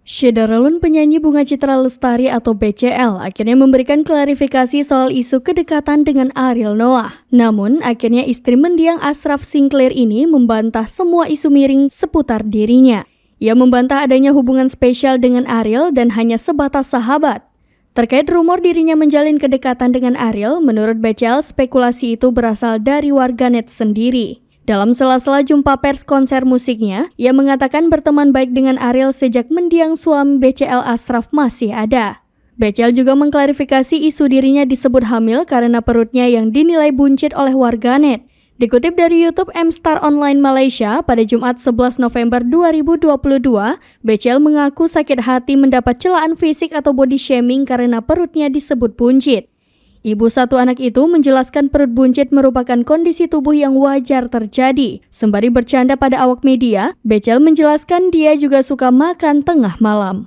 Syederalun penyanyi Bunga Citra Lestari atau BCL akhirnya memberikan klarifikasi soal isu kedekatan dengan Ariel Noah. Namun, akhirnya istri mendiang Ashraf Sinclair ini membantah semua isu miring seputar dirinya. Ia membantah adanya hubungan spesial dengan Ariel dan hanya sebatas sahabat. Terkait rumor dirinya menjalin kedekatan dengan Ariel, menurut BCL spekulasi itu berasal dari warganet sendiri. Dalam sela-sela jumpa pers konser musiknya, ia mengatakan berteman baik dengan Ariel sejak mendiang suami BCL Ashraf masih ada. BCL juga mengklarifikasi isu dirinya disebut hamil karena perutnya yang dinilai buncit oleh warganet. Dikutip dari YouTube M-Star Online Malaysia, pada Jumat 11 November 2022, BCL mengaku sakit hati mendapat celaan fisik atau body shaming karena perutnya disebut buncit. Ibu satu anak itu menjelaskan perut buncit merupakan kondisi tubuh yang wajar terjadi. Sembari bercanda pada awak media, BCL menjelaskan dia juga suka makan tengah malam.